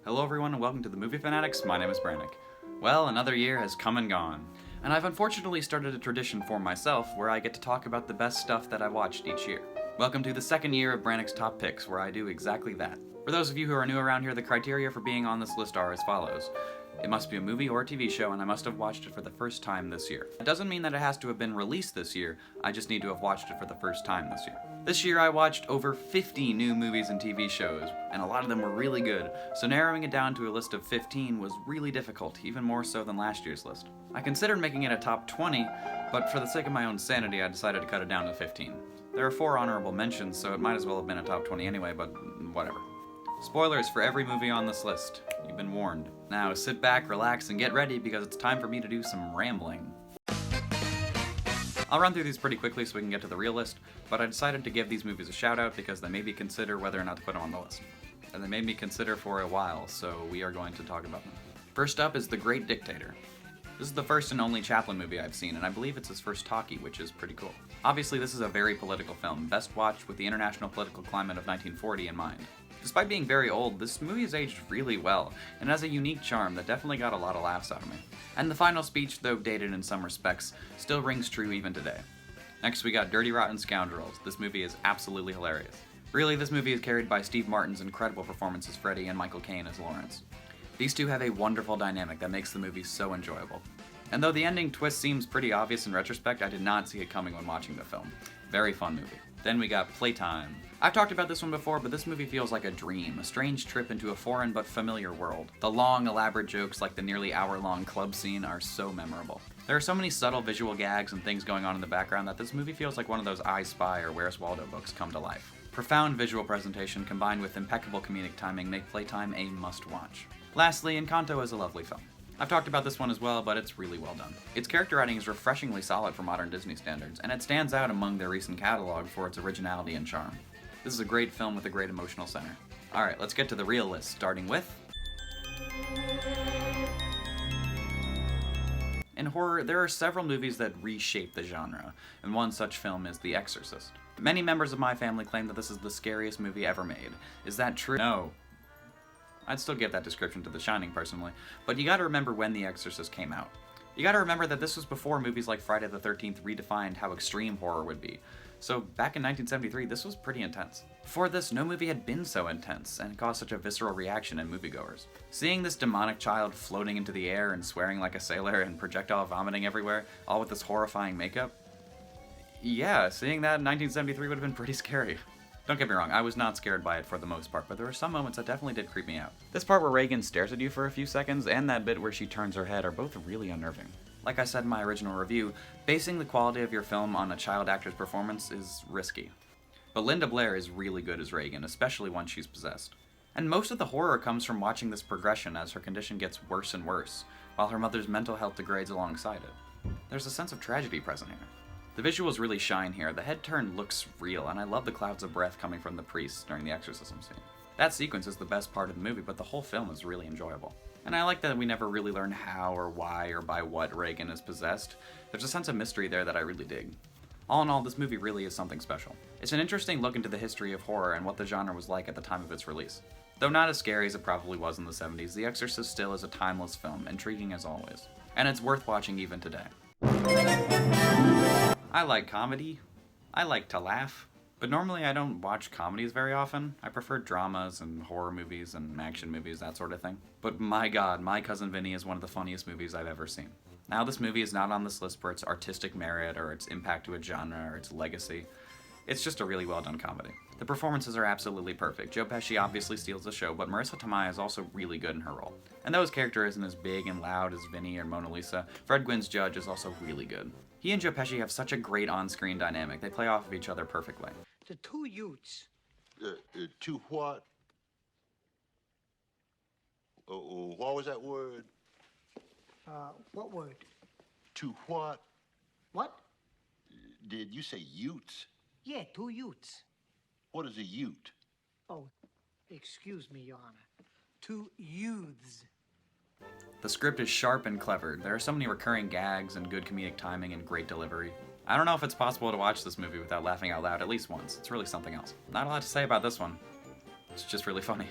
Hello everyone and welcome to the Movie Fanatics. My name is Brannock. Well, another year has come and gone, and I've unfortunately started a tradition for myself where I get to talk about the best stuff that I watched each year. Welcome to the second year of Brannock's Top Picks, where I do exactly that. For those of you who are new around here, the criteria for being on this list are as follows. It must be a movie or a TV show, and I must have watched it for the first time this year. It doesn't mean that it has to have been released this year, I just need to have watched it for the first time this year. This year I watched over 50 new movies and TV shows, and a lot of them were really good, so narrowing it down to a list of 15 was really difficult, even more so than last year's list. I considered making it a top 20, but for the sake of my own sanity, I decided to cut it down to 15. There are 4 honorable mentions, so it might as well have been a top 20 anyway, but whatever. Spoilers for every movie on this list. You've been warned. Now sit back, relax, and get ready because it's time for me to do some rambling. I'll run through these pretty quickly so we can get to the real list, but I decided to give these movies a shout out because they made me consider whether or not to put them on the list. And they made me consider for a while, so we are going to talk about them. First up is The Great Dictator. This is the first and only Chaplin movie I've seen, and I believe it's his first talkie, which is pretty cool. Obviously, this is a very political film, best watched with the international political climate of 1940 in mind. Despite being very old, this movie has aged really well, and has a unique charm that definitely got a lot of laughs out of me. And the final speech, though dated in some respects, still rings true even today. Next we got Dirty Rotten Scoundrels. This movie is absolutely hilarious. Really, this movie is carried by Steve Martin's incredible performance as Freddy and Michael Caine as Lawrence. These two have a wonderful dynamic that makes the movie so enjoyable. And though the ending twist seems pretty obvious in retrospect, I did not see it coming when watching the film. Very fun movie. Then we got Playtime. I've talked about this one before, but this movie feels like a dream, a strange trip into a foreign but familiar world. The long, elaborate jokes like the nearly hour-long club scene are so memorable. There are so many subtle visual gags and things going on in the background that this movie feels like one of those I Spy or Where's Waldo books come to life. Profound visual presentation combined with impeccable comedic timing make Playtime a must-watch. Lastly, Encanto is a lovely film. I've talked about this one as well, but it's really well done. Its character writing is refreshingly solid for modern Disney standards, and it stands out among their recent catalog for its originality and charm. This is a great film with a great emotional center. Alright, let's get to the real list, starting with... In horror, there are several movies that reshape the genre, and one such film is The Exorcist. Many members of my family claim that this is the scariest movie ever made. Is that true? No. I'd still give that description to The Shining personally, but you gotta remember when The Exorcist came out. You gotta remember that this was before movies like Friday the 13th redefined how extreme horror would be. So back in 1973, this was pretty intense. Before this, no movie had been so intense and caused such a visceral reaction in moviegoers. Seeing this demonic child floating into the air and swearing like a sailor and projectile vomiting everywhere, all with this horrifying makeup, yeah, seeing that in 1973 would have been pretty scary. Don't get me wrong, I was not scared by it for the most part, but there were some moments that definitely did creep me out. This part where Reagan stares at you for a few seconds, and that bit where she turns her head are both really unnerving. Like I said in my original review, basing the quality of your film on a child actor's performance is risky. But Linda Blair is really good as Reagan, especially once she's possessed. And most of the horror comes from watching this progression as her condition gets worse and worse, while her mother's mental health degrades alongside it. There's a sense of tragedy present here. The visuals really shine here, the head turn looks real, and I love the clouds of breath coming from the priest during the exorcism scene. That sequence is the best part of the movie, but the whole film is really enjoyable. And I like that we never really learn how or why or by what Reagan is possessed. There's a sense of mystery there that I really dig. All in all, this movie really is something special. It's an interesting look into the history of horror and what the genre was like at the time of its release. Though not as scary as it probably was in the 70s, The Exorcist still is a timeless film, intriguing as always. And it's worth watching even today. I like comedy. I like to laugh. But normally I don't watch comedies very often. I prefer dramas and horror movies and action movies, that sort of thing. But my god, My Cousin Vinny is one of the funniest movies I've ever seen. Now this movie is not on this list for its artistic merit or its impact to a genre or its legacy. It's just a really well done comedy. The performances are absolutely perfect. Joe Pesci obviously steals the show, but Marissa Tomei is also really good in her role. And though his character isn't as big and loud as Vinny or Mona Lisa, Fred Gwynn's Judge is also really good. He and Joe Pesci have such a great on-screen dynamic. They play off of each other perfectly. The two youths. To what? What was that word? What word? To what? What? Did you say utes? Yeah, two youths. What is a ute? Oh, excuse me, Your Honor. Two youths. The script is sharp and clever. There are so many recurring gags and good comedic timing and great delivery. I don't know if it's possible to watch this movie without laughing out loud at least once. It's really something else. Not a lot to say about this one. It's just really funny.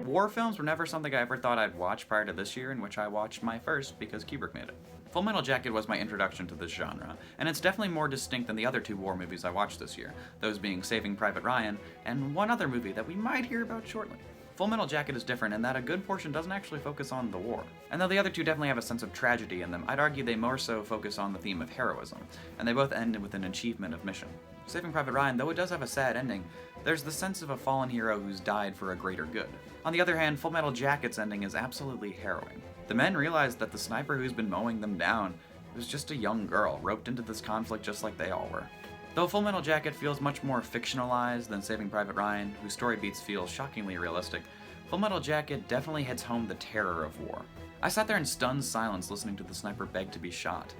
War films were never something I ever thought I'd watch prior to this year, in which I watched my first because Kubrick made it. Full Metal Jacket was my introduction to this genre, and it's definitely more distinct than the other two war movies I watched this year, those being Saving Private Ryan and one other movie that we might hear about shortly. Full Metal Jacket is different in that a good portion doesn't actually focus on the war. And though the other two definitely have a sense of tragedy in them, I'd argue they more so focus on the theme of heroism, and they both end with an achievement of mission. Saving Private Ryan, though it does have a sad ending, there's the sense of a fallen hero who's died for a greater good. On the other hand, Full Metal Jacket's ending is absolutely harrowing. The men realize that the sniper who's been mowing them down was just a young girl, roped into this conflict just like they all were. Though Full Metal Jacket feels much more fictionalized than Saving Private Ryan, whose story beats feel shockingly realistic, Full Metal Jacket definitely hits home the terror of war. I sat there in stunned silence listening to the sniper beg to be shot.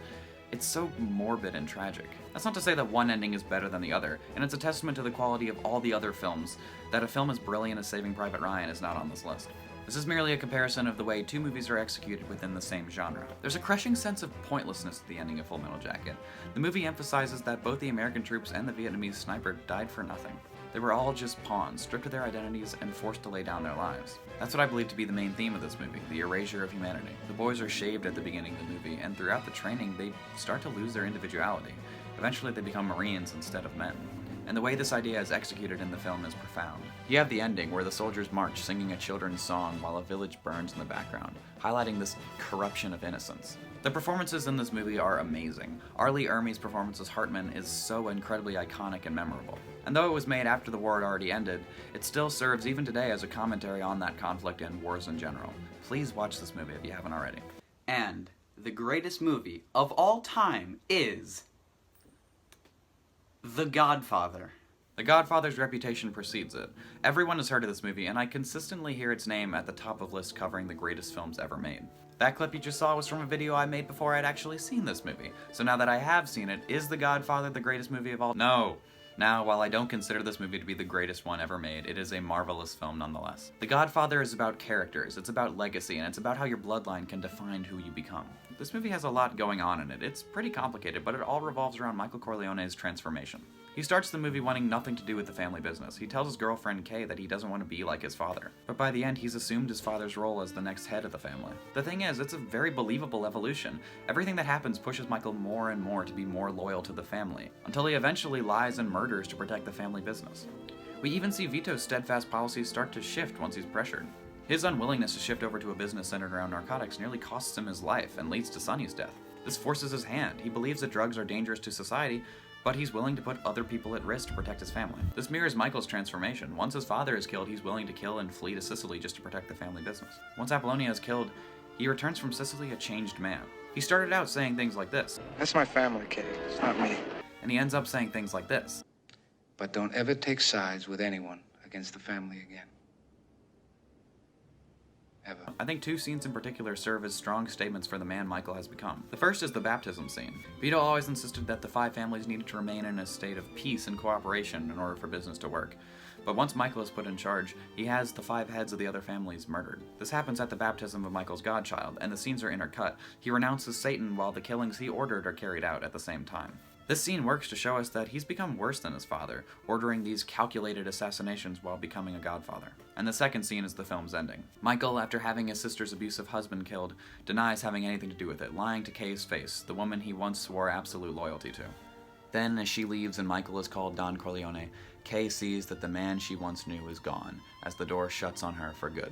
It's so morbid and tragic. That's not to say that one ending is better than the other, and it's a testament to the quality of all the other films that a film as brilliant as Saving Private Ryan is not on this list. This is merely a comparison of the way two movies are executed within the same genre. There's a crushing sense of pointlessness to the ending of Full Metal Jacket. The movie emphasizes that both the American troops and the Vietnamese sniper died for nothing. They were all just pawns, stripped of their identities and forced to lay down their lives. That's what I believe to be the main theme of this movie, the erasure of humanity. The boys are shaved at the beginning of the movie, and throughout the training, they start to lose their individuality. Eventually, they become Marines instead of men. And the way this idea is executed in the film is profound. You have the ending, where the soldiers march singing a children's song while a village burns in the background, highlighting this corruption of innocence. The performances in this movie are amazing. Arlie Ermey's performance as Hartman is so incredibly iconic and memorable. And though it was made after the war had already ended, it still serves even today as a commentary on that conflict and wars in general. Please watch this movie if you haven't already. And the greatest movie of all time is The Godfather. The Godfather's reputation precedes it. Everyone has heard of this movie, and I consistently hear its name at the top of lists covering the greatest films ever made. That clip you just saw was from a video I made before I'd actually seen this movie. So now that I have seen it, is The Godfather the greatest movie of all? No. Now, while I don't consider this movie to be the greatest one ever made, it is a marvelous film nonetheless. The Godfather is about characters, it's about legacy, and it's about how your bloodline can define who you become. This movie has a lot going on in it. It's pretty complicated, but it all revolves around Michael Corleone's transformation. He starts the movie wanting nothing to do with the family business. He tells his girlfriend Kay that he doesn't want to be like his father. But by the end, he's assumed his father's role as the next head of the family. The thing is, it's a very believable evolution. Everything that happens pushes Michael more and more to be more loyal to the family, until he eventually lies and murders to protect the family business. We even see Vito's steadfast policies start to shift once he's pressured. His unwillingness to shift over to a business centered around narcotics nearly costs him his life and leads to Sonny's death. This forces his hand. He believes that drugs are dangerous to society, but he's willing to put other people at risk to protect his family. This mirrors Michael's transformation. Once his father is killed, he's willing to kill and flee to Sicily just to protect the family business. Once Apollonia is killed, he returns from Sicily a changed man. He started out saying things like this. That's my family, Kay. It's not me. And he ends up saying things like this. But don't ever take sides with anyone against the family again. Ever. I think two scenes in particular serve as strong statements for the man Michael has become. The first is the baptism scene. Vito always insisted that the five families needed to remain in a state of peace and cooperation in order for business to work. But once Michael is put in charge, he has the five heads of the other families murdered. This happens at the baptism of Michael's godchild, and the scenes are intercut. He renounces Satan while the killings he ordered are carried out at the same time. This scene works to show us that he's become worse than his father, ordering these calculated assassinations while becoming a godfather. And the second scene is the film's ending. Michael, after having his sister's abusive husband killed, denies having anything to do with it, lying to Kay's face, the woman he once swore absolute loyalty to. Then, as she leaves and Michael is called Don Corleone, Kay sees that the man she once knew is gone, as the door shuts on her for good.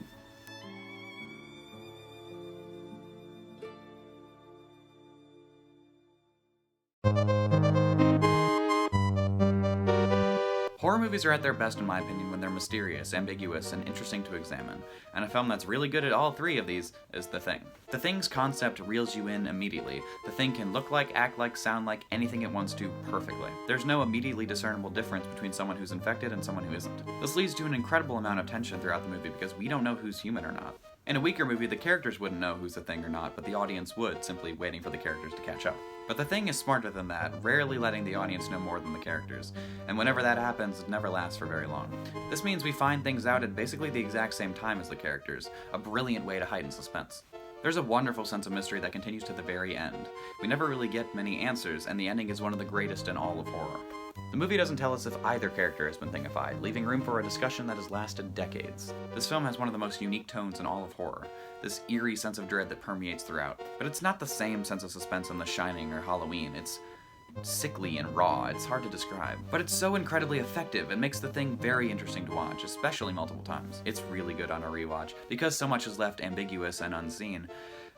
Horror movies are at their best in my opinion when they're mysterious, ambiguous, and interesting to examine, and a film that's really good at all three of these is The Thing. The Thing's concept reels you in immediately. The Thing can look like, act like, sound like, anything it wants to perfectly. There's no immediately discernible difference between someone who's infected and someone who isn't. This leads to an incredible amount of tension throughout the movie because we don't know who's human or not. In a weaker movie, the characters wouldn't know who's the Thing or not, but the audience would, simply waiting for the characters to catch up. But The Thing is smarter than that, rarely letting the audience know more than the characters, and whenever that happens, it never lasts for very long. This means we find things out at basically the exact same time as the characters, a brilliant way to heighten suspense. There's a wonderful sense of mystery that continues to the very end. We never really get many answers, and the ending is one of the greatest in all of horror. The movie doesn't tell us if either character has been thingified, leaving room for a discussion that has lasted decades. This film has one of the most unique tones in all of horror, this eerie sense of dread that permeates throughout. But it's not the same sense of suspense in The Shining or Halloween. It's sickly and raw. It's hard to describe. But it's so incredibly effective, it makes the thing very interesting to watch, especially multiple times. It's really good on a rewatch. Because so much is left ambiguous and unseen,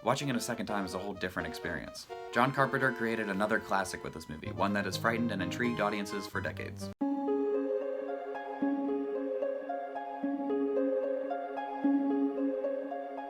watching it a second time is a whole different experience. John Carpenter created another classic with this movie, one that has frightened and intrigued audiences for decades.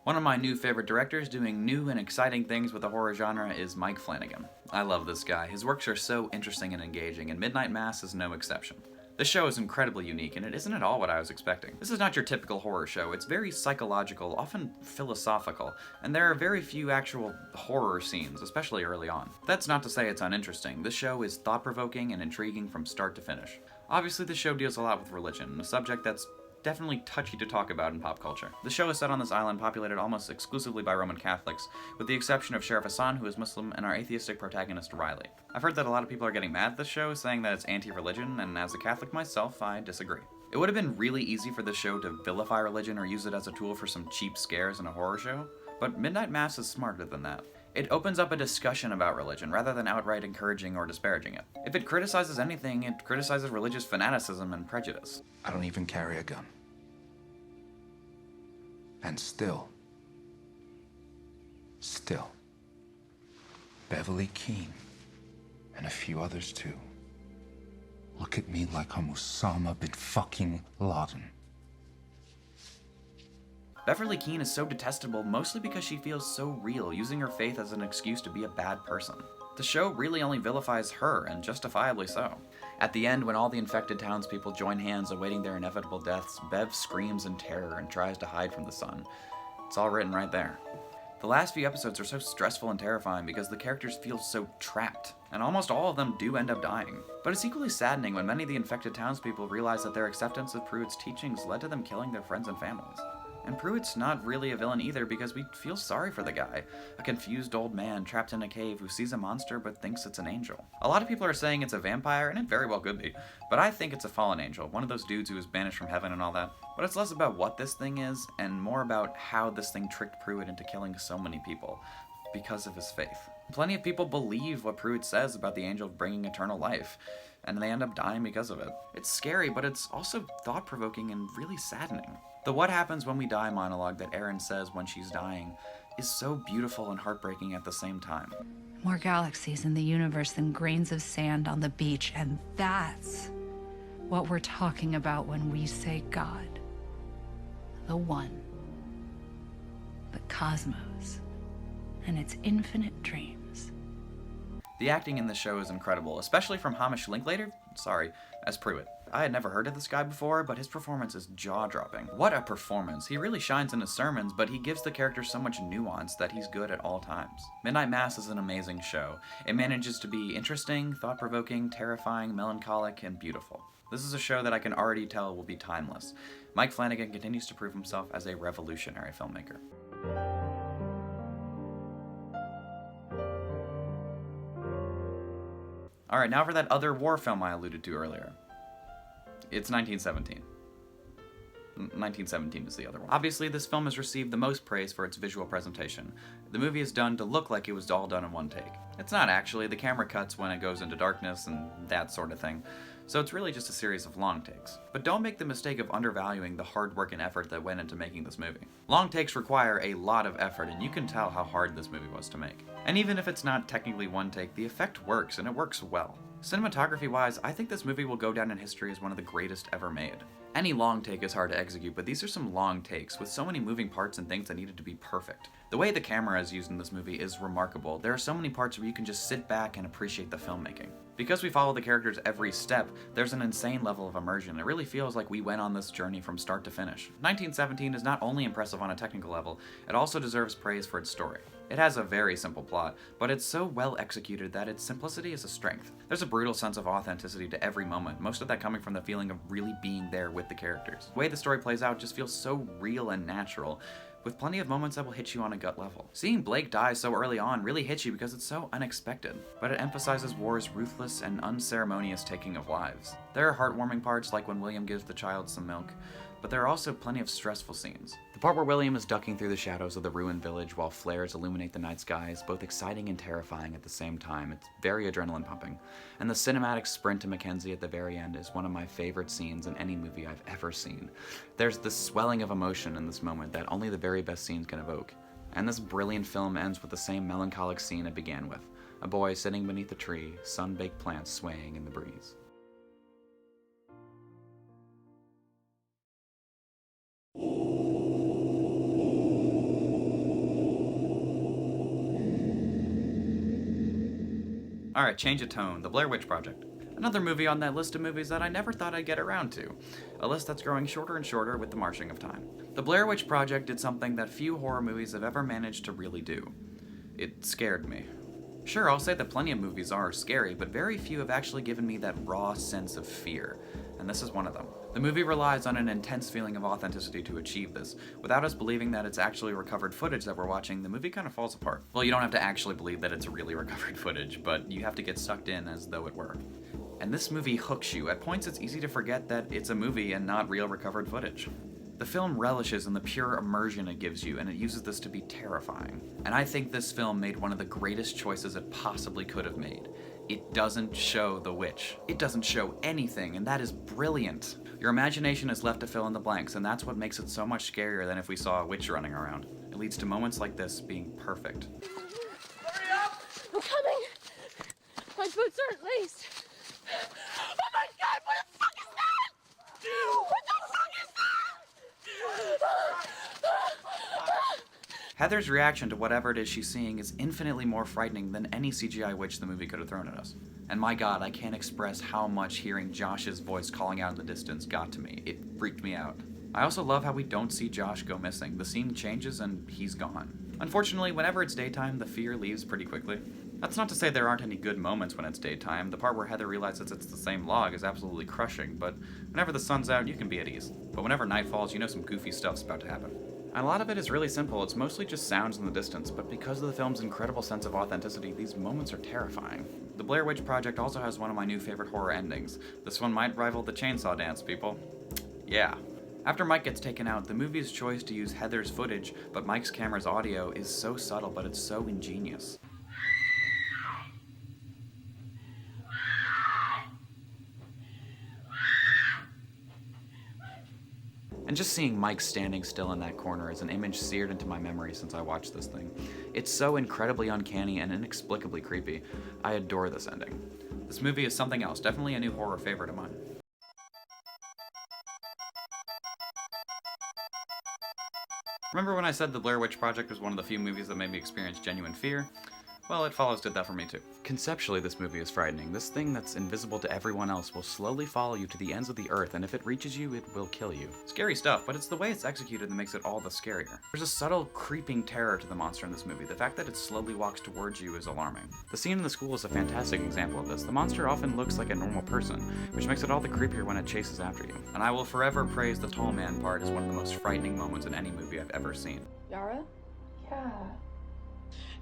One of my new favorite directors doing new and exciting things with the horror genre is Mike Flanagan. I love this guy. His works are so interesting and engaging, and Midnight Mass is no exception. This show is incredibly unique, and it isn't at all what I was expecting. This is not your typical horror show. It's very psychological, often philosophical, and there are very few actual horror scenes, especially early on. That's not to say it's uninteresting. This show is thought-provoking and intriguing from start to finish. Obviously, the show deals a lot with religion, a subject that's definitely touchy to talk about in pop culture. The show is set on this island populated almost exclusively by Roman Catholics, with the exception of Sheriff Hassan, who is Muslim, and our atheistic protagonist, Riley. I've heard that a lot of people are getting mad at this show, saying that it's anti-religion, and as a Catholic myself, I disagree. It would have been really easy for this show to vilify religion or use it as a tool for some cheap scares in a horror show, but Midnight Mass is smarter than that. It opens up a discussion about religion, rather than outright encouraging or disparaging it. If it criticizes anything, it criticizes religious fanaticism and prejudice. I don't even carry a gun. And still, Beverly Keane, and a few others too, look at me like I'm Osama bin fucking Laden. Beverly Keane is so detestable mostly because she feels so real, using her faith as an excuse to be a bad person. The show really only vilifies her, and justifiably so. At the end, when all the infected townspeople join hands awaiting their inevitable deaths, Bev screams in terror and tries to hide from the sun. It's all written right there. The last few episodes are so stressful and terrifying because the characters feel so trapped, and almost all of them do end up dying. But it's equally saddening when many of the infected townspeople realize that their acceptance of Pruitt's teachings led to them killing their friends and families. And Pruitt's not really a villain either because we feel sorry for the guy, a confused old man trapped in a cave who sees a monster but thinks it's an angel. A lot of people are saying it's a vampire, and it very well could be, but I think it's a fallen angel, one of those dudes who was banished from heaven and all that. But it's less about what this thing is, and more about how this thing tricked Pruitt into killing so many people, because of his faith. Plenty of people believe what Pruitt says about the angel bringing eternal life, and they end up dying because of it. It's scary, but it's also thought-provoking and really saddening. The "what happens when we die" monologue that Erin says when she's dying is so beautiful and heartbreaking at the same time. More galaxies in the universe than grains of sand on the beach, and that's what we're talking about when we say God. The One. The cosmos. And its infinite dreams. The acting in this show is incredible, especially from Hamish Linklater, as Pruitt. I had never heard of this guy before, but his performance is jaw-dropping. What a performance. He really shines in his sermons, but he gives the character so much nuance that he's good at all times. Midnight Mass is an amazing show. It manages to be interesting, thought-provoking, terrifying, melancholic, and beautiful. This is a show that I can already tell will be timeless. Mike Flanagan continues to prove himself as a revolutionary filmmaker. Alright, now for that other war film I alluded to earlier. It's 1917. 1917 is the other one. Obviously, this film has received the most praise for its visual presentation. The movie is done to look like it was all done in one take. It's not actually. The camera cuts when it goes into darkness and that sort of thing. So it's really just a series of long takes. But don't make the mistake of undervaluing the hard work and effort that went into making this movie. Long takes require a lot of effort, and you can tell how hard this movie was to make. And even if it's not technically one take, the effect works, and it works well. Cinematography-wise, I think this movie will go down in history as one of the greatest ever made. Any long take is hard to execute, but these are some long takes, with so many moving parts and things that needed to be perfect. The way the camera is used in this movie is remarkable. There are so many parts where you can just sit back and appreciate the filmmaking. Because we follow the characters every step, there's an insane level of immersion. It really feels like we went on this journey from start to finish. 1917 is not only impressive on a technical level, it also deserves praise for its story. It has a very simple plot, but it's so well executed that its simplicity is a strength. There's a brutal sense of authenticity to every moment, most of that coming from the feeling of really being there with the characters. The way the story plays out just feels so real and natural, with plenty of moments that will hit you on a gut level. Seeing Blake die so early on really hits you because it's so unexpected, but it emphasizes war's ruthless and unceremonious taking of lives. There are heartwarming parts like when William gives the child some milk, but there are also plenty of stressful scenes. The part where William is ducking through the shadows of the ruined village while flares illuminate the night sky is both exciting and terrifying at the same time. It's very adrenaline pumping. And the cinematic sprint to Mackenzie at the very end is one of my favorite scenes in any movie I've ever seen. There's this swelling of emotion in this moment that only the very best scenes can evoke. And this brilliant film ends with the same melancholic scene it began with. A boy sitting beneath a tree, sun-baked plants swaying in the breeze. Alright, change of tone. The Blair Witch Project. Another movie on that list of movies that I never thought I'd get around to. A list that's growing shorter and shorter with the marching of time. The Blair Witch Project did something that few horror movies have ever managed to really do. It scared me. Sure, I'll say that plenty of movies are scary, but very few have actually given me that raw sense of fear, and this is one of them. The movie relies on an intense feeling of authenticity to achieve this. Without us believing that it's actually recovered footage that we're watching, the movie kind of falls apart. Well, you don't have to actually believe that it's really recovered footage, but you have to get sucked in as though it were. And this movie hooks you. At points it's easy to forget that it's a movie and not real recovered footage. The film relishes in the pure immersion it gives you, and it uses this to be terrifying. And I think this film made one of the greatest choices it possibly could have made. It doesn't show the witch. It doesn't show anything, and that is brilliant. Your imagination is left to fill in the blanks, and that's what makes it so much scarier than if we saw a witch running around. It leads to moments like this being perfect. Hurry up! I'm coming! My boots aren't laced. Oh my god, what the fuck is that? What the fuck is that? Heather's reaction to whatever it is she's seeing is infinitely more frightening than any CGI witch the movie could have thrown at us. And my god, I can't express how much hearing Josh's voice calling out in the distance got to me. It freaked me out. I also love how we don't see Josh go missing. The scene changes and he's gone. Unfortunately, whenever it's daytime, the fear leaves pretty quickly. That's not to say there aren't any good moments when it's daytime. The part where Heather realizes it's the same log is absolutely crushing, but whenever the sun's out, you can be at ease. But whenever night falls, you know some goofy stuff's about to happen. And a lot of it is really simple. It's mostly just sounds in the distance, but because of the film's incredible sense of authenticity, these moments are terrifying. The Blair Witch Project also has one of my new favorite horror endings. This one might rival the chainsaw dance, people. Yeah. After Mike gets taken out, the movie's choice to use Heather's footage, but Mike's camera's audio is so subtle, but it's so ingenious. And just seeing Mike standing still in that corner is an image seared into my memory since I watched this thing. It's so incredibly uncanny and inexplicably creepy. I adore this ending. This movie is something else, definitely a new horror favorite of mine. Remember when I said The Blair Witch Project was one of the few movies that made me experience genuine fear? Well, It Follows did that for me too. Conceptually, this movie is frightening. This thing that's invisible to everyone else will slowly follow you to the ends of the earth, and if it reaches you, it will kill you. Scary stuff, but it's the way it's executed that makes it all the scarier. There's a subtle, creeping terror to the monster in this movie. The fact that it slowly walks towards you is alarming. The scene in the school is a fantastic example of this. The monster often looks like a normal person, which makes it all the creepier when it chases after you. And I will forever praise the tall man part as one of the most frightening moments in any movie I've ever seen. Yara? Yeah.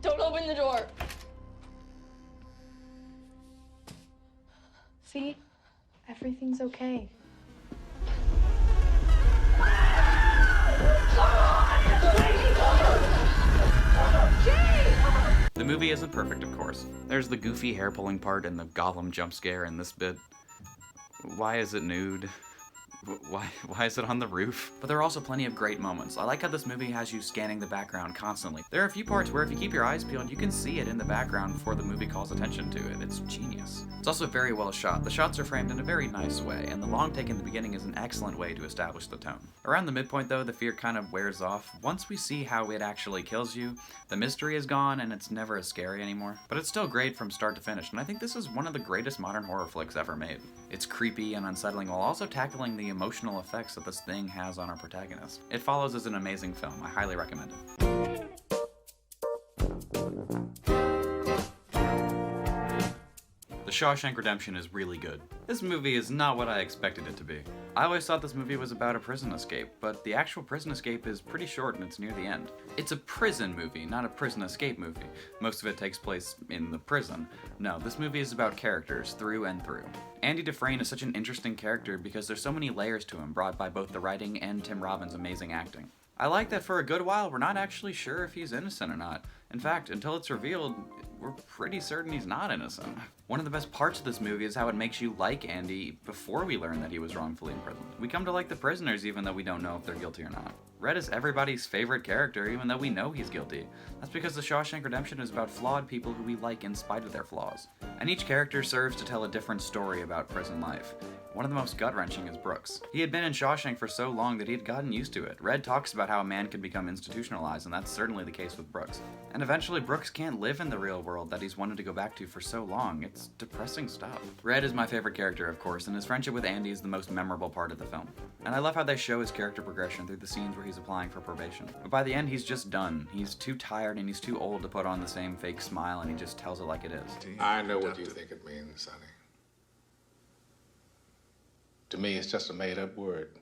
Don't open the door! See? Everything's okay. The movie isn't perfect, of course. There's the goofy hair-pulling part and the Gollum jump scare in this bit. Why is it nude? Why is it on the roof? But there are also plenty of great moments. I like how this movie has you scanning the background constantly. There are a few parts where if you keep your eyes peeled, you can see it in the background before the movie calls attention to it. It's genius. It's also very well shot. The shots are framed in a very nice way, and the long take in the beginning is an excellent way to establish the tone. Around the midpoint though, the fear kind of wears off. Once we see how it actually kills you, the mystery is gone and it's never as scary anymore. But it's still great from start to finish, and I think this is one of the greatest modern horror flicks ever made. It's creepy and unsettling while also tackling the emotional effects that this thing has on our protagonist. It Follows is an amazing film. I highly recommend it. The Shawshank Redemption is really good. This movie is not what I expected it to be. I always thought this movie was about a prison escape, but the actual prison escape is pretty short and it's near the end. It's a prison movie, not a prison escape movie. Most of it takes place in the prison. No, this movie is about characters through and through. Andy Dufresne is such an interesting character because there's so many layers to him brought by both the writing and Tim Robbins' amazing acting. I like that for a good while we're not actually sure if he's innocent or not. In fact, until it's revealed, we're pretty certain he's not innocent. One of the best parts of this movie is how it makes you like Andy before we learn that he was wrongfully imprisoned. We come to like the prisoners even though we don't know if they're guilty or not. Red is everybody's favorite character even though we know he's guilty. That's because The Shawshank Redemption is about flawed people who we like in spite of their flaws. And each character serves to tell a different story about prison life. One of the most gut-wrenching is Brooks. He had been in Shawshank for so long that he had gotten used to it. Red talks about how a man can become institutionalized, and that's certainly the case with Brooks. And eventually, Brooks can't live in the real world that he's wanted to go back to for so long. It's depressing stuff. Red is my favorite character, of course, and his friendship with Andy is the most memorable part of the film. And I love how they show his character progression through the scenes where he's applying for probation. But by the end, he's just done. He's too tired and he's too old to put on the same fake smile, and he just tells it like it is. I know what you think it means, Sonny. To me, it's just a made-up word.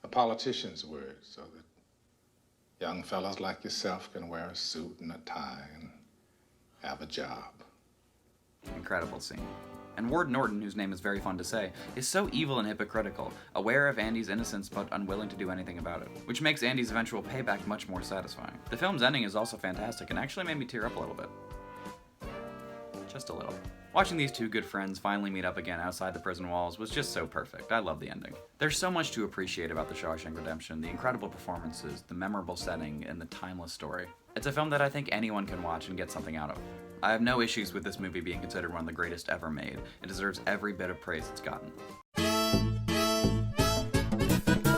A politician's word, so that young fellas like yourself can wear a suit and a tie and have a job. Incredible scene. And Ward Norton, whose name is very fun to say, is so evil and hypocritical, aware of Andy's innocence but unwilling to do anything about it, which makes Andy's eventual payback much more satisfying. The film's ending is also fantastic and actually made me tear up a little bit. Just a little. Watching these two good friends finally meet up again outside the prison walls was just so perfect. I love the ending. There's so much to appreciate about The Shawshank Redemption, the incredible performances, the memorable setting, and the timeless story. It's a film that I think anyone can watch and get something out of. I have no issues with this movie being considered one of the greatest ever made. It deserves every bit of praise it's gotten.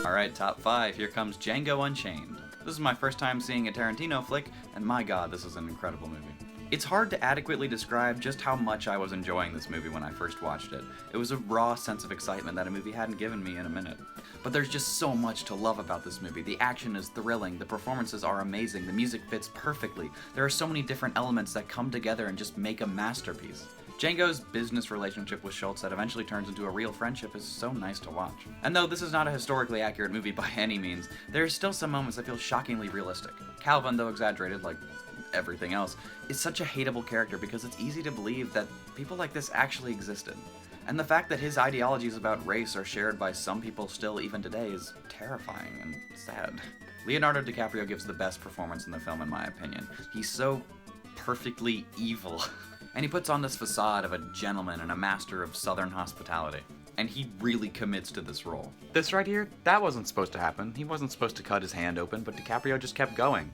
Alright, top 5, here comes Django Unchained. This is my first time seeing a Tarantino flick, and my god, this is an incredible movie. It's hard to adequately describe just how much I was enjoying this movie when I first watched it. It was a raw sense of excitement that a movie hadn't given me in a minute. But there's just so much to love about this movie. The action is thrilling, the performances are amazing, the music fits perfectly. There are so many different elements that come together and just make a masterpiece. Django's business relationship with Schultz that eventually turns into a real friendship is so nice to watch. And though this is not a historically accurate movie by any means, there are still some moments that feel shockingly realistic. Calvin, though exaggerated like everything else, is such a hateable character because it's easy to believe that people like this actually existed. And the fact that his ideologies about race are shared by some people still even today is terrifying and sad. Leonardo DiCaprio gives the best performance in the film in my opinion. He's so perfectly evil. And he puts on this facade of a gentleman and a master of southern hospitality. And he really commits to this role. This right here, that wasn't supposed to happen. He wasn't supposed to cut his hand open, but DiCaprio just kept going.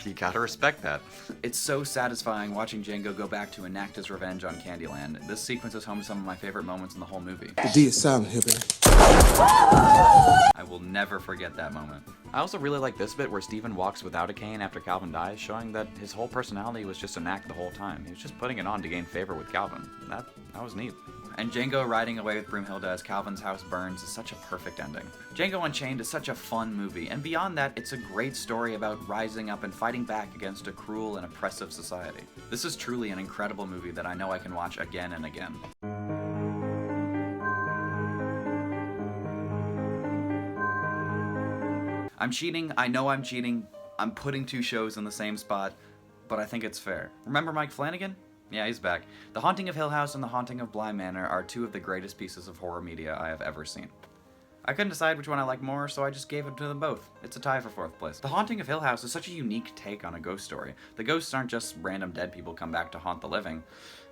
You gotta respect that. It's so satisfying watching Django go back to enact his revenge on Candyland. This sequence is home to some of my favorite moments in the whole movie. The D is silent here, baby. I will never forget that moment. I also really like this bit where Steven walks without a cane after Calvin dies, showing that his whole personality was just an act the whole time. He was just putting it on to gain favor with Calvin. That was neat. And Django riding away with Broomhilda as Calvin's house burns is such a perfect ending. Django Unchained is such a fun movie, and beyond that, it's a great story about rising up and fighting back against a cruel and oppressive society. This is truly an incredible movie that I know I can watch again and again. I'm cheating, I know I'm cheating, I'm putting two shows in the same spot, but I think it's fair. Remember Mike Flanagan? Yeah, he's back. The Haunting of Hill House and The Haunting of Bly Manor are two of the greatest pieces of horror media I have ever seen. I couldn't decide which one I like more, so I just gave it to them both. It's a tie for 4th place. The Haunting of Hill House is such a unique take on a ghost story. The ghosts aren't just random dead people come back to haunt the living.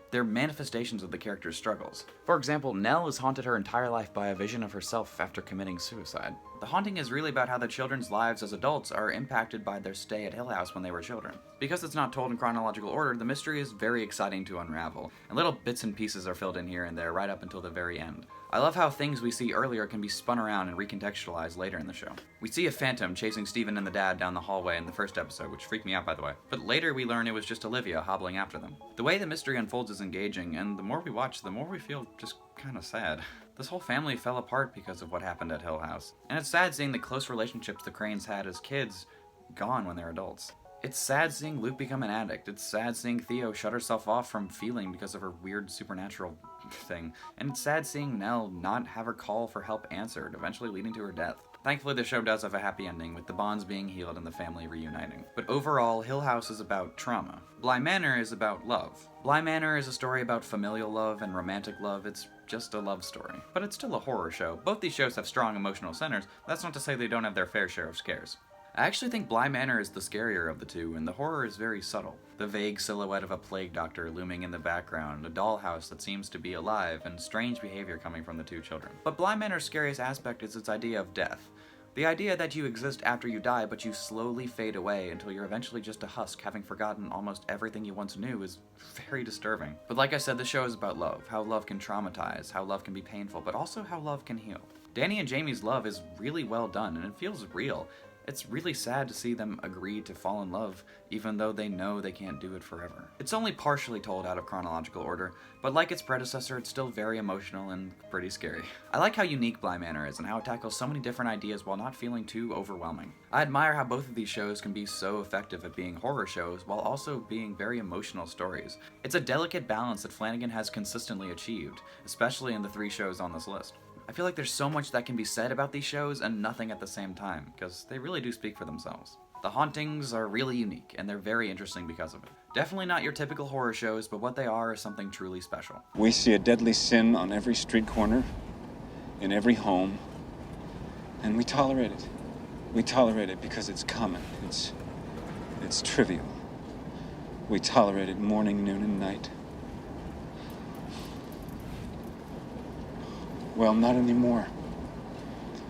They're manifestations of the character's struggles. For example, Nell is haunted her entire life by a vision of herself after committing suicide. The haunting is really about how the children's lives as adults are impacted by their stay at Hill House when they were children. Because it's not told in chronological order, the mystery is very exciting to unravel, and little bits and pieces are filled in here and there right up until the very end. I love how things we see earlier can be spun around and recontextualized later in the show. We see a phantom chasing Steven and the dad down the hallway in the first episode, which freaked me out by the way. But later we learn it was just Olivia hobbling after them. The way the mystery unfolds is engaging, and the more we watch, the more we feel just kinda sad. This whole family fell apart because of what happened at Hill House. And it's sad seeing the close relationships the Cranes had as kids gone when they're adults. It's sad seeing Luke become an addict. It's sad seeing Theo shut herself off from feeling because of her weird supernatural thing. And it's sad seeing Nell not have her call for help answered, eventually leading to her death. Thankfully, the show does have a happy ending, with the bonds being healed and the family reuniting. But overall, Hill House is about trauma. Bly Manor is about love. Bly Manor is a story about familial love and romantic love. It's just a love story. But it's still a horror show. Both these shows have strong emotional centers. That's not to say they don't have their fair share of scares. I actually think Bly Manor is the scarier of the two, and the horror is very subtle. The vague silhouette of a plague doctor looming in the background, a dollhouse that seems to be alive, and strange behavior coming from the two children. But Bly Manor's scariest aspect is its idea of death. The idea that you exist after you die, but you slowly fade away until you're eventually just a husk, having forgotten almost everything you once knew, is very disturbing. But like I said, the show is about love, how love can traumatize, how love can be painful, but also how love can heal. Danny and Jamie's love is really well done, and it feels real. It's really sad to see them agree to fall in love, even though they know they can't do it forever. It's only partially told out of chronological order, but like its predecessor, it's still very emotional and pretty scary. I like how unique Bly Manor is and how it tackles so many different ideas while not feeling too overwhelming. I admire how both of these shows can be so effective at being horror shows while also being very emotional stories. It's a delicate balance that Flanagan has consistently achieved, especially in the 3 shows on this list. I feel like there's so much that can be said about these shows and nothing at the same time, because they really do speak for themselves. The hauntings are really unique, and they're very interesting because of it. Definitely not your typical horror shows, but what they are is something truly special. We see a deadly sin on every street corner, in every home, and we tolerate it. We tolerate it because it's common, it's trivial. We tolerate it morning, noon, and night. Well, not anymore.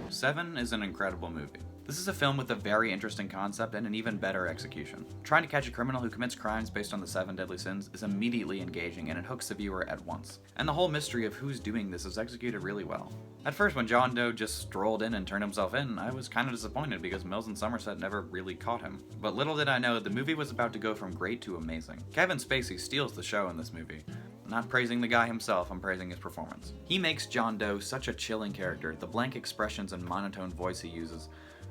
Seven is an incredible movie. This is a film with a very interesting concept and an even better execution. Trying to catch a criminal who commits crimes based on the 7 deadly sins is immediately engaging, and it hooks the viewer at once. And the whole mystery of who's doing this is executed really well. At first, when John Doe just strolled in and turned himself in, I was kind of disappointed because Mills and Somerset never really caught him. But little did I know, the movie was about to go from great to amazing. Kevin Spacey steals the show in this movie. I'm not praising the guy himself, I'm praising his performance. He makes John Doe such a chilling character. The blank expressions and monotone voice he uses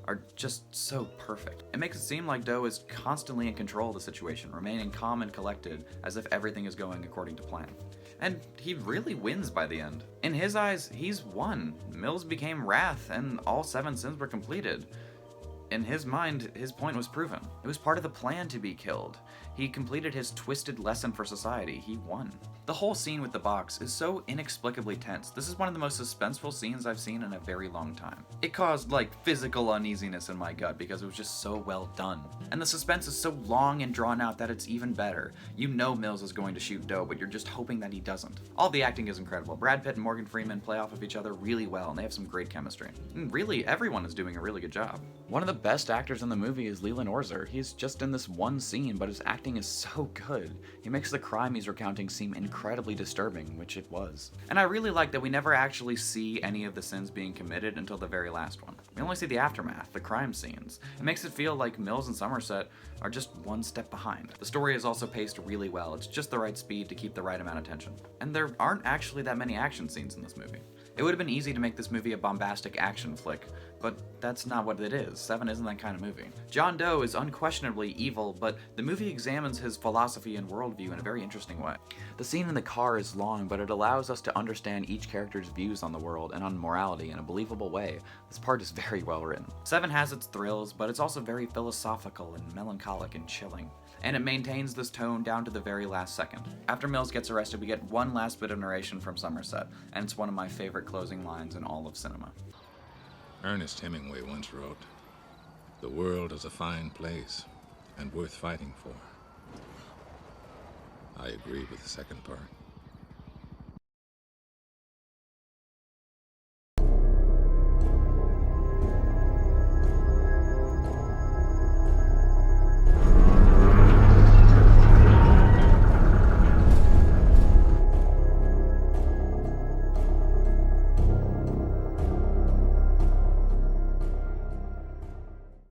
are just so perfect. It makes it seem like Doe is constantly in control of the situation, remaining calm and collected, as if everything is going according to plan. And he really wins by the end. In his eyes, he's won. Mills became Wrath, and all 7 sins were completed. In his mind, his point was proven. It was part of the plan to be killed. He completed his twisted lesson for society. He won. The whole scene with the box is so inexplicably tense. This is one of the most suspenseful scenes I've seen in a very long time. It caused, physical uneasiness in my gut because it was just so well done. And the suspense is so long and drawn out that it's even better. You know Mills is going to shoot Doe, but you're just hoping that he doesn't. All the acting is incredible. Brad Pitt and Morgan Freeman play off of each other really well, and they have some great chemistry. And really, everyone is doing a really good job. One of the best actors in the movie is Leland Orser. He's just in this one scene, but his acting is so good. He makes the crime he's recounting seem incredibly disturbing, which it was. And I really like that we never actually see any of the sins being committed until the very last one. We only see the aftermath, the crime scenes. It makes it feel like Mills and Somerset are just one step behind. The story is also paced really well. It's just the right speed to keep the right amount of tension. And there aren't actually that many action scenes in this movie. It would have been easy to make this movie a bombastic action flick, but that's not what it is. 7 isn't that kind of movie. John Doe is unquestionably evil, but the movie examines his philosophy and worldview in a very interesting way. The scene in the car is long, but it allows us to understand each character's views on the world and on morality in a believable way. This part is very well written. 7 has its thrills, but it's also very philosophical and melancholic and chilling. And it maintains this tone down to the very last second. After Mills gets arrested, we get one last bit of narration from Somerset, and it's one of my favorite closing lines in all of cinema. Ernest Hemingway once wrote, "The world is a fine place and worth fighting for." I agree with the second part.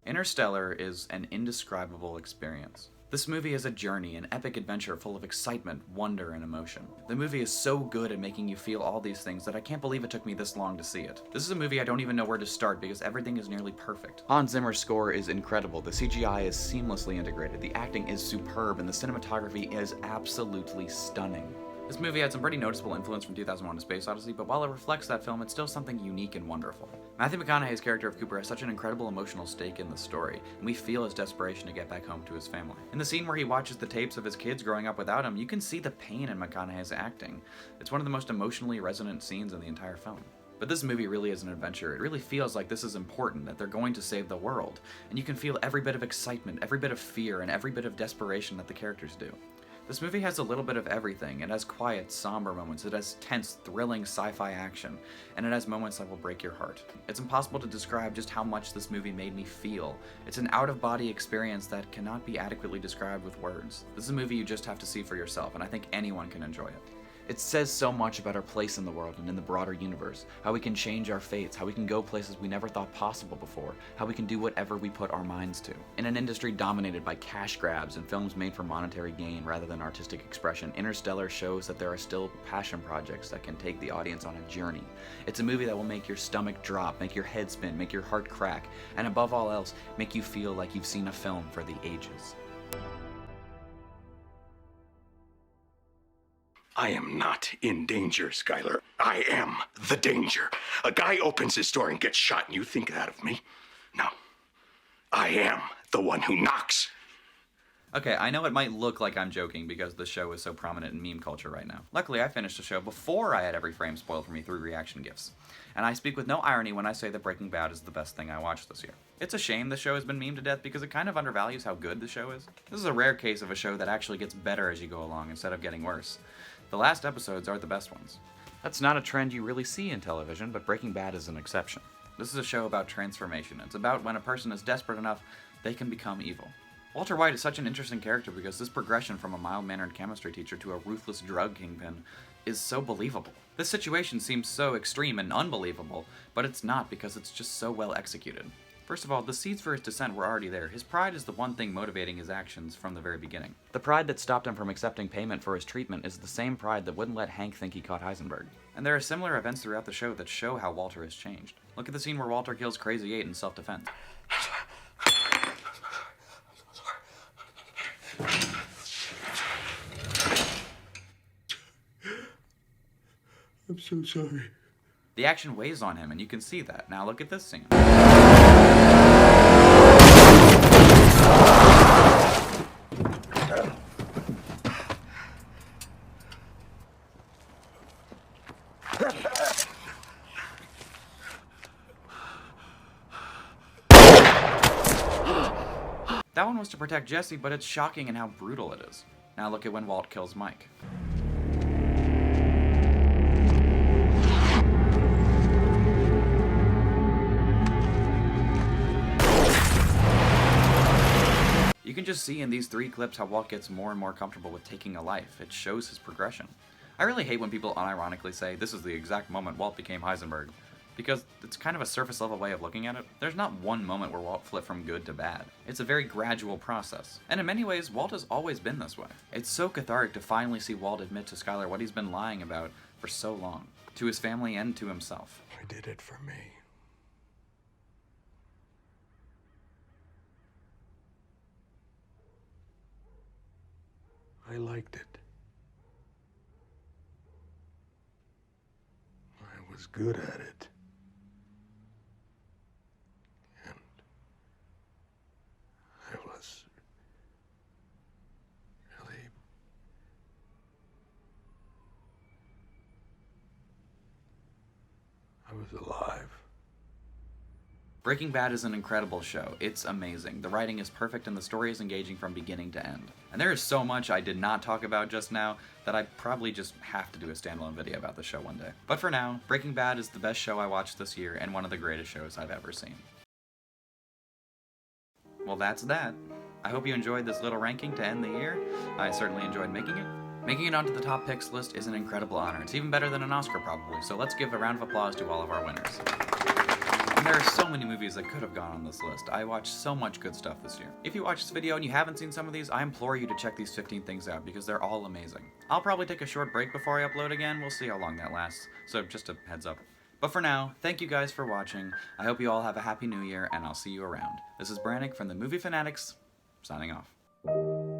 Interstellar is an indescribable experience. This movie is a journey, an epic adventure full of excitement, wonder, and emotion. The movie is so good at making you feel all these things that I can't believe it took me this long to see it. This is a movie I don't even know where to start because everything is nearly perfect. Hans Zimmer's score is incredible, the CGI is seamlessly integrated, the acting is superb, and the cinematography is absolutely stunning. This movie had some pretty noticeable influence from 2001: A Space Odyssey, but while it reflects that film, it's still something unique and wonderful. Matthew McConaughey's character of Cooper has such an incredible emotional stake in the story, and we feel his desperation to get back home to his family. In the scene where he watches the tapes of his kids growing up without him, you can see the pain in McConaughey's acting. It's one of the most emotionally resonant scenes in the entire film. But this movie really is an adventure. It really feels like this is important, that they're going to save the world, and you can feel every bit of excitement, every bit of fear, and every bit of desperation that the characters do. This movie has a little bit of everything. It has quiet, somber moments, it has tense, thrilling sci-fi action, and it has moments that will break your heart. It's impossible to describe just how much this movie made me feel. It's an out-of-body experience that cannot be adequately described with words. This is a movie you just have to see for yourself, and I think anyone can enjoy it. It says so much about our place in the world and in the broader universe, how we can change our fates, how we can go places we never thought possible before, how we can do whatever we put our minds to. In an industry dominated by cash grabs and films made for monetary gain rather than artistic expression, Interstellar shows that there are still passion projects that can take the audience on a journey. It's a movie that will make your stomach drop, make your head spin, make your heart crack, and above all else, make you feel like you've seen a film for the ages. I am not in danger, Skylar. I am the danger. A guy opens his door and gets shot, and you think that of me? No. I am the one who knocks. Okay, I know it might look like I'm joking because the show is so prominent in meme culture right now. Luckily, I finished the show before I had every frame spoiled for me through reaction gifs. And I speak with no irony when I say that Breaking Bad is the best thing I watched this year. It's a shame the show has been memed to death because it kind of undervalues how good the show is. This is a rare case of a show that actually gets better as you go along instead of getting worse. The last episodes are the best ones. That's not a trend you really see in television, but Breaking Bad is an exception. This is a show about transformation. It's about when a person is desperate enough, they can become evil. Walter White is such an interesting character because this progression from a mild-mannered chemistry teacher to a ruthless drug kingpin is so believable. This situation seems so extreme and unbelievable, but it's not because it's just so well executed. First of all, the seeds for his descent were already there. His pride is the one thing motivating his actions from the very beginning. The pride that stopped him from accepting payment for his treatment is the same pride that wouldn't let Hank think he caught Heisenberg. And there are similar events throughout the show that show how Walter has changed. Look at the scene where Walter kills Crazy 8 in self-defense. I'm so sorry. The action weighs on him, and you can see that. Now look at this scene. That one was to protect Jesse, but it's shocking in how brutal it is. Now look at when Walt kills Mike. You can just see in these 3 clips how Walt gets more and more comfortable with taking a life. It shows his progression. I really hate when people unironically say, this is the exact moment Walt became Heisenberg, because it's kind of a surface level way of looking at it. There's not one moment where Walt flipped from good to bad. It's a very gradual process. And in many ways, Walt has always been this way. It's so cathartic to finally see Walt admit to Skylar what he's been lying about for so long, to his family and to himself. I did it for me. I liked it. I was good at it. And I was really alive. Breaking Bad is an incredible show. It's amazing. The writing is perfect and the story is engaging from beginning to end. And there is so much I did not talk about just now that I probably just have to do a standalone video about the show one day. But for now, Breaking Bad is the best show I watched this year and one of the greatest shows I've ever seen. Well, that's that. I hope you enjoyed this little ranking to end the year. I certainly enjoyed making it. Making it onto the top picks list is an incredible honor. It's even better than an Oscar probably, so let's give a round of applause to all of our winners. And there are so many movies that could have gone on this list. I watched so much good stuff this year. If you watch this video and you haven't seen some of these, I implore you to check these 15 things out because they're all amazing. I'll probably take a short break before I upload again. We'll see how long that lasts. So just a heads up. But for now, thank you guys for watching. I hope you all have a happy new year, and I'll see you around. This is Brannock from the Movie Fanatics, signing off.